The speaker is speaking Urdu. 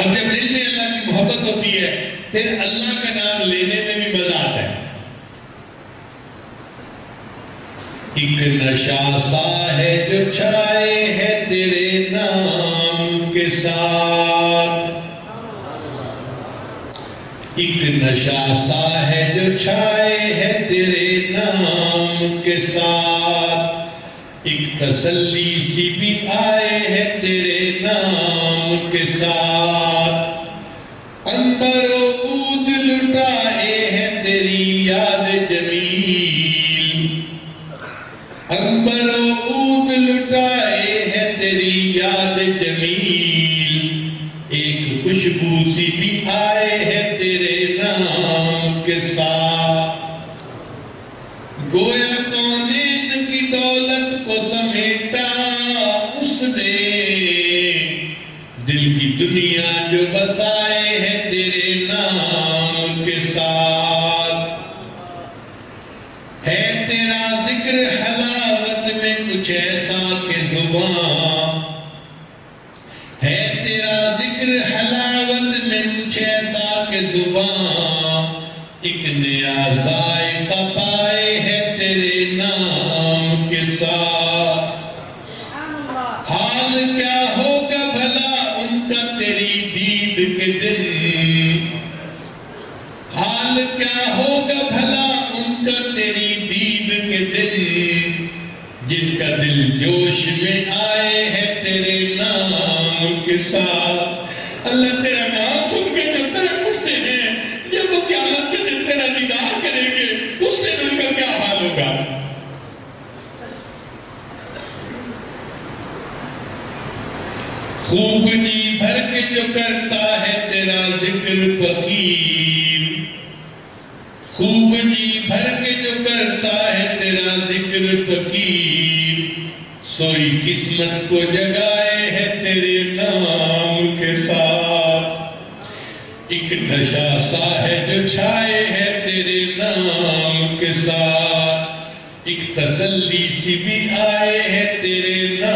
اب جب دل میں اللہ کی محبت ہوتی ہے پھر اللہ کا نام لینے میں بھی مزہ آتا ہے. ایک نشہ سا ہے جو چھائے ہے تیرے نام کے ساتھ. ایک نشہ سا ہے جو چھائے ہے تیرے نام کے ساتھ. ایک تسلی سی بھی آئے ہے تیرے نام کے ساتھ. عنبر و عود لٹائے ہے تیری یاد جمیل. عنبر و عود لٹائے ہے تیری یاد جمیل. ایک خوشبو سی بھی آئے ہے تیرے نام کے ساتھ. گویا کونین کی دولت کو سمیٹا اس نے. دل کی دنیا جو بسائے ہے تیرے نام کے ساتھ. ہے تیرا ذکر حلاوت میں کچھ ایسا کہ زبان. ہے تیرا ذکر حلاوت میں کچھ ایسا کہ زبان. ایک نیا ذائقہ پائے ہے تیرے نام کے ساتھ. حال کیا ہوگا بھلا ان کا تیری دید کے دن. حال کیا ہوگا بھلا ان کا تیری دید کے دن. جن کا دل جوش میں آئے ہے تیرے نام کے ساتھ. اللہ تیرا نام سن کے جو طرح اٹھتے ہیں جب وہ قیامت کے دن تیرا دیدار کریں گے اس دن ان کا کیا حال ہوگا. خوب جی بھر کے جو کرتا ہے تیرا ذکر فقیر. خوب جی بھر کے جو کرتا ہے تیرا ذکر فقیر. سوئی قسمت کو جگائے ہے تیرے نام کے ساتھ. ایک نشہ سا ہے جو چھائے ہے تیرے نام کے ساتھ. ایک تسلی سی بھی آئے ہے تیرے نام